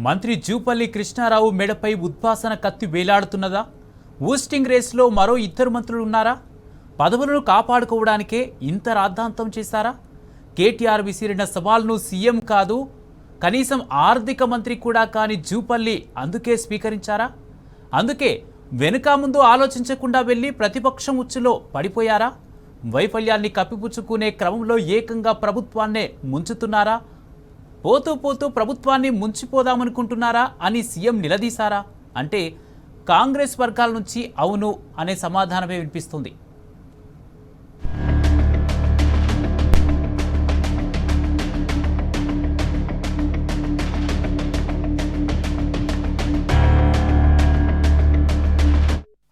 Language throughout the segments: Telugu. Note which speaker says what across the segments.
Speaker 1: మంత్రి జూపల్లి కృష్ణారావు మెడపై ఉద్వాసన కత్తి వేలాడుతున్నదా? ఊస్టింగ్ రేస్లో మరో ఇద్దరు మంత్రులు ఉన్నారా? పదవులను కాపాడుకోవడానికే ఇంత రాద్ధాంతం చేశారా? కేటీఆర్ విసిరిన సవాల్ను సీఎం కాదు, కనీసం ఆర్థిక మంత్రి కూడా కాని జూపల్లి అందుకే స్వీకరించారా? అందుకే వెనుక ముందు ఆలోచించకుండా వెళ్ళి ప్రతిపక్షం ఉచ్చులో పడిపోయారా? వైఫల్యాన్ని కప్పిపుచ్చుకునే క్రమంలో ఏకంగా ప్రభుత్వాన్నే ముంచుతున్నారా? పోతూ పోతూ ప్రభుత్వాన్ని ముంచిపోదామనుకుంటున్నారా అని సీఎం నిలదీశారా అంటే కాంగ్రెస్ వర్గాల నుంచి అవును అనే సమాధానమే వినిపిస్తుంది.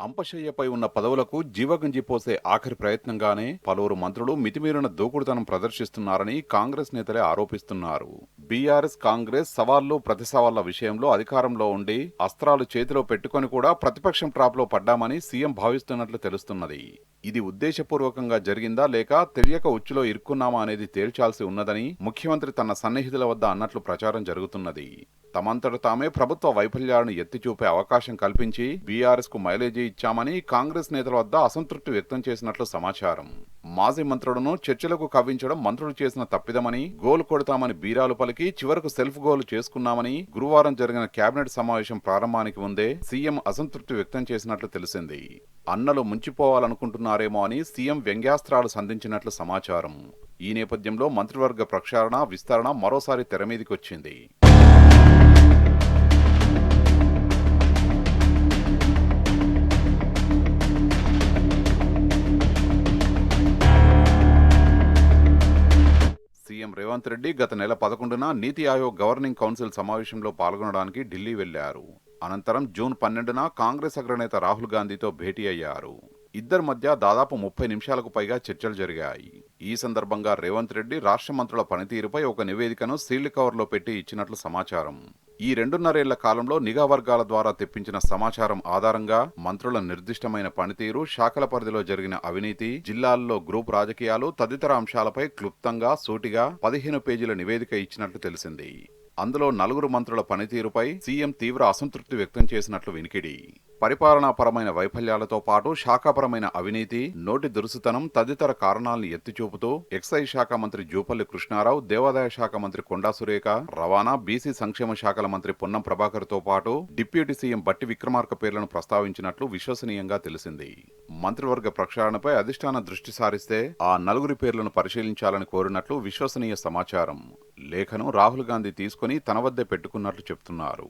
Speaker 2: అంపశయ్యపై ఉన్న పదవులకు జీవగంజి పోసే ఆఖరి ప్రయత్నంగానే పలువురు మంత్రులు మితిమీరిన దూకుడుతనం ప్రదర్శిస్తున్నారని కాంగ్రెస్ నేతలే ఆరోపిస్తున్నారు. బీఆర్ఎస్ కాంగ్రెస్ సవాళ్లు ప్రతి సవాళ్ల విషయంలో అధికారంలో ఉండి అస్త్రాలు చేతిలో పెట్టుకుని కూడా ప్రతిపక్షం ట్రాప్లో పడ్డామని సీఎం భావిస్తున్నట్లు తెలుస్తున్నది. ఇది ఉద్దేశపూర్వకంగా జరిగిందా లేక తెలియక ఉచ్చులో ఇరుక్కున్నామా అనేది తేల్చాల్సి ఉన్నదని ముఖ్యమంత్రి తన సన్నిహితుల వద్ద అన్నట్లు ప్రచారం జరుగుతున్నది. తమంతట తామే ప్రభుత్వ వైఫల్యాలను ఎత్తిచూపే అవకాశం కల్పించి బీఆర్ఎస్ కు మైలేజీ ఇచ్చామని కాంగ్రెస్ నేతల వద్ద అసంతృప్తి వ్యక్తం చేసినట్లు సమాచారం. మాజీ మంత్రులను చర్చలకు కవ్వించడం మంత్రులు చేసిన తప్పిదమని, గోలు కొడతామని బీరాలు పలికి చివరకు సెల్ఫ్ గోలు చేసుకున్నామని గురువారం జరిగిన కేబినెట్ సమావేశం ప్రారంభానికి ముందే సీఎం అసంతృప్తి వ్యక్తం చేసినట్లు తెలిసింది. అన్నలు ముంచిపోవాలనుకుంటున్నారేమో అని సీఎం వ్యంగ్యాస్త్రాలు సంధించినట్లు సమాచారం. ఈ నేపథ్యంలో మంత్రివర్గ ప్రక్షాళన విస్తరణ మరోసారి తెరమీదికొచ్చింది. సీఎం రేవంత్ రెడ్డి గత నెల 11న నీతి ఆయోగ్ గవర్నింగ్ కౌన్సిల్ సమావేశంలో పాల్గొనడానికి ఢిల్లీ వెళ్లారు. అనంతరం జూన్ 12న కాంగ్రెస్ అగ్రనేత రాహుల్ గాంధీతో భేటీ అయ్యారు. ఇద్దరి మధ్య దాదాపు 30 నిమిషాలకు పైగా చర్చలు జరిగాయి. ఈ సందర్భంగా రేవంత్ రెడ్డి రాష్ట్ర మంత్రుల పనితీరుపై ఒక నివేదికను సీల్డ్ కవర్లో పెట్టి ఇచ్చినట్లు సమాచారం. ఈ 2.5 ఏళ్ల కాలంలో నిఘా వర్గాల ద్వారా తెప్పించిన సమాచారం ఆధారంగా మంత్రుల నిర్దిష్టమైన పనితీరు, శాఖల పరిధిలో జరిగిన అవినీతి, జిల్లాల్లో గ్రూప్ రాజకీయాలు తదితర అంశాలపై క్లుప్తంగా సూటిగా 15 పేజీల నివేదిక ఇచ్చినట్లు తెలిసింది. అందులో 4 మంత్రుల పనితీరుపై సీఎం తీవ్ర అసంతృప్తి వ్యక్తం చేసినట్లు వినికిడి. పరిపాలనాపరమైన వైఫల్యాలతో పాటు శాఖాపరమైన అవినీతి, నోటి దురుసుతనం తదితర కారణాలను ఎత్తిచూపుతూ ఎక్సైజ్ శాఖ మంత్రి జూపల్లి కృష్ణారావు, దేవాదాయ శాఖ మంత్రి కొండా సురేఖ, రవాణా, బీసీ సంక్షేమ శాఖల మంత్రి పొన్నం ప్రభాకర్ తో పాటు డిప్యూటీ సీఎం బట్టి విక్రమార్క పేర్లను ప్రస్తావించినట్లు విశ్వసనీయంగా తెలిసింది. మంత్రివర్గ ప్రక్షాళనపై అధిష్టాన దృష్టి సారిస్తే ఆ 4 పేర్లను పరిశీలించాలని కోరినట్లు విశ్వసనీయ సమాచారం. లేఖను రాహుల్ గాంధీ తీసుకుని తన వద్దే పెట్టుకున్నట్లు చెప్తున్నారు.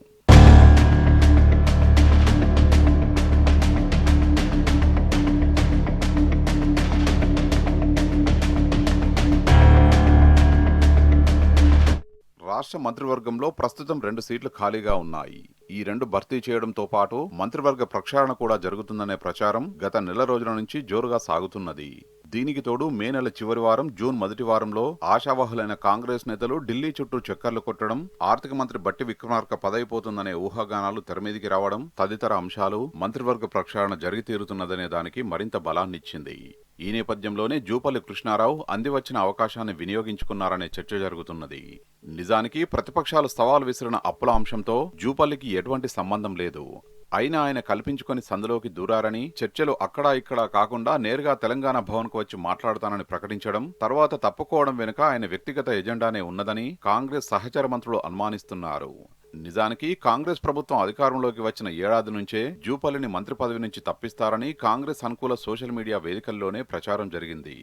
Speaker 2: రాష్ట్ర మంత్రివర్గంలో ప్రస్తుతం 2 సీట్లు ఖాళీగా ఉన్నాయి. ఈ 2 భర్తీ చేయడంతో పాటు మంత్రివర్గ ప్రక్షాళన కూడా జరుగుతుందనే ప్రచారం గత నెల రోజుల నుంచి జోరుగా సాగుతున్నది. దీనికి తోడు మే నెల చివరి వారం, జూన్ మొదటి వారంలో ఆశావాహులైన కాంగ్రెస్ నేతలు ఢిల్లీ చుట్టూ చక్కర్లు కొట్టడం, ఆర్థిక మంత్రి బట్టి విక్రమార్క పదవిపోతుందనే ఊహాగానాలు తెరమీదికి రావడం తదితర అంశాలు మంత్రివర్గ ప్రక్షాళన జరిగి తీరుతున్నదనే దానికి మరింత బలాన్నిచ్చింది. ఈ నేపథ్యంలోనే జూపల్లి కృష్ణారావు అందివచ్చిన అవకాశాన్ని వినియోగించుకున్నారనే చర్చ జరుగుతున్నది. నిజానికి ప్రతిపక్షాలు సవాల్ విసిరిన అప్పుల అంశంతో జూపల్లికి ఎటువంటి సంబంధం లేదు. అయినా ఆయన కల్పించుకొని సందులోకి దూరారని, చర్చలు అక్కడా ఇక్కడా కాకుండా నేరుగా తెలంగాణ భవన్ కు వచ్చి మాట్లాడతానని ప్రకటించడం, తర్వాత తప్పుకోవడం వెనుక ఆయన వ్యక్తిగత ఎజెండానే ఉన్నదని కాంగ్రెస్ సహచర మంత్రులు అనుమానిస్తున్నారు. నిజానికి కాంగ్రెస్ ప్రభుత్వం అధికారంలోకి వచ్చిన ఏడాది నుంచే జూపల్లిని మంత్రి పదవి నుంచి తప్పిస్తారని కాంగ్రెస్ అనుకూల సోషల్ మీడియా వేదికల్లోనే ప్రచారం జరిగింది.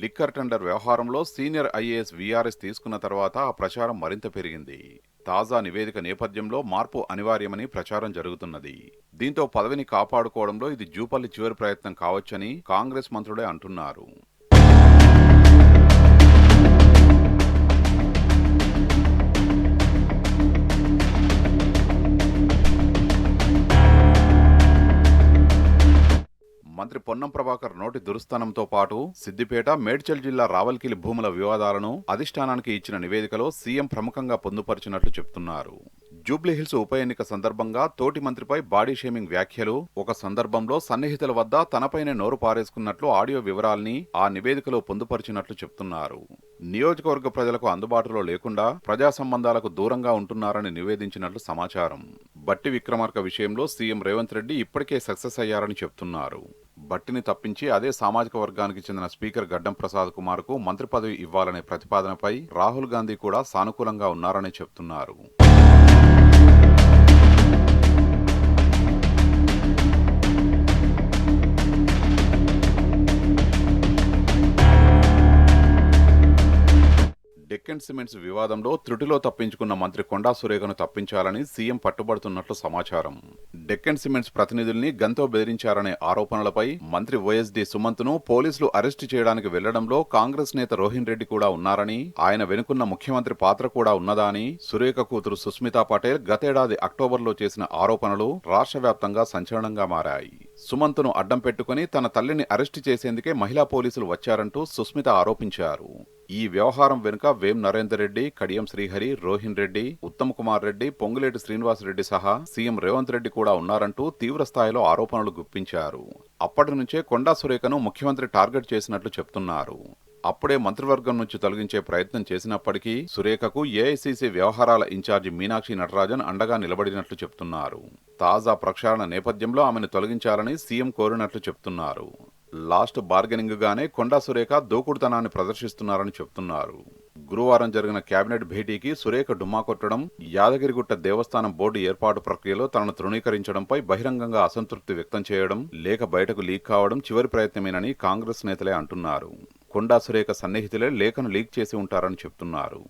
Speaker 2: లిక్కర్ టెండర్ వ్యవహారంలో సీనియర్ ఐఏఎస్ వీఆర్ఎస్ తీసుకున్న తర్వాత ఆ ప్రచారం మరింత పెరిగింది. తాజా నివేదిక నేపథ్యంలో మార్పు అనివార్యమని ప్రచారం జరుగుతున్నది. దీంతో పదవిని కాపాడుకోవడంలో ఇది జూపల్లి చివరి ప్రయత్నం కావచ్చని కాంగ్రెస్ మంత్రులే అంటున్నారు. మంత్రి పొన్నం ప్రభాకర్ నోటి దురుస్తనంతో పాటు సిద్దిపేట, మేడ్చల్ జిల్లా రావల్కిలి భూముల వివాదాలను అధిష్టానానికి ఇచ్చిన నివేదికలో సీఎం ప్రముఖంగా పొందుపరిచినట్లు చెప్తున్నారు. జూబ్లీహిల్స్ ఉప ఎన్నిక సందర్భంగా తోటి మంత్రిపై బాడీ షేమింగ్ వ్యాఖ్యలు, ఒక సందర్భంలో సన్నిహితుల వద్ద తనపైనే నోరు పారేసుకున్నట్లు ఆడియో వివరాల్ని ఆ నివేదికలో పొందుపరిచినట్లు చెప్తున్నారు. నియోజకవర్గ ప్రజలకు అందుబాటులో లేకుండా ప్రజా సంబంధాలకు దూరంగా ఉంటున్నారని నివేదించినట్లు సమాచారం. బట్టి విక్రమార్క విషయంలో సీఎం రేవంత్ రెడ్డి ఇప్పటికే సక్సెస్ అయ్యారని చెప్తున్నారు. బట్టిని తప్పించి అదే సామాజిక వర్గానికి చెందిన స్పీకర్ గడ్డం ప్రసాద్ కుమార్ కు మంత్రి పదవి ఇవ్వాలనే ప్రతిపాదనపై రాహుల్ గాంధీ కూడా సానుకూలంగా ఉన్నారని చెప్తున్నారు. డెక్కన్ సిమెంట్స్ వివాదంలో త్రుటిలో తప్పించుకున్న మంత్రి కొండా సురేఖను తప్పించాలని సీఎం పట్టుబడుతున్నట్లు సమాచారం. డెక్కన్ సిమెంట్స్ ప్రతినిధుల్ని గన్తో బెదిరించారనే ఆరోపణలపై మంత్రి వైఎస్డీ సుమంత్ను పోలీసులు అరెస్టు చేయడానికి వెళ్లడంలో కాంగ్రెస్ నేత రోహిన్ రెడ్డి కూడా ఉన్నారని, ఆయన వెనుకున్న ముఖ్యమంత్రి పాత్ర కూడా ఉన్నదా అని సురేఖ కూతురు సుస్మితా పటేల్ గతేడాది అక్టోబర్లో చేసిన ఆరోపణలు రాష్ట్ర వ్యాప్తంగా సంచలనంగా మారాయి. సుమంత్ను అడ్డం పెట్టుకుని తన తల్లిని అరెస్టు చేసేందుకే మహిళా పోలీసులు వచ్చారంటూ సుస్మిత ఆరోపించారు. ఈ వ్యవహారం వెనుక వేం నరేందర్ రెడ్డి, కడియం శ్రీహరి, రోహిన్ రెడ్డి, ఉత్తమ్ కుమార్ రెడ్డి, పొంగులేటి శ్రీనివాస్ రెడ్డి సహా సీఎం రేవంత్ రెడ్డి కూడా ఉన్నారంటూ తీవ్ర స్థాయిలో ఆరోపణలు గుప్పించారు. అప్పటి నుంచే కొండా సురేఖను ముఖ్యమంత్రి టార్గెట్ చేసినట్లు చెప్తున్నారు. అప్పుడే మంత్రివర్గం నుంచి తొలగించే ప్రయత్నం చేసినప్పటికీ సురేఖకు ఏఐసీసీ వ్యవహారాల ఇన్ఛార్జి మీనాక్షి నటరాజన్ అండగా నిలబడినట్లు చెప్తున్నారు. తాజా ప్రక్షాళన నేపథ్యంలో ఆమెను తొలగించాలని సీఎం కోరినట్లు చెప్తున్నారు. లాస్ట్ బార్గెనింగ్ గానే కొండా సురేఖ దూకుడుతనాన్ని ప్రదర్శిస్తున్నారని చెప్తున్నారు. గురువారం జరిగిన కేబినెట్ భేటీకి సురేఖ డుమ్మా కొట్టడం, యాదగిరిగుట్ట దేవస్థానం బోర్డు ఏర్పాటు ప్రక్రియలో తనను తృణీకరించడంపై బహిరంగంగా అసంతృప్తి వ్యక్తం చేయడం, లేఖ బయటకు లీక్ కావడం చివరి ప్రయత్నమేనని కాంగ్రెస్ నేతలే అంటున్నారు. కొండా సురేఖ సన్నిహితులే లేఖను లీక్ చేసి ఉంటారని చెప్తున్నారు.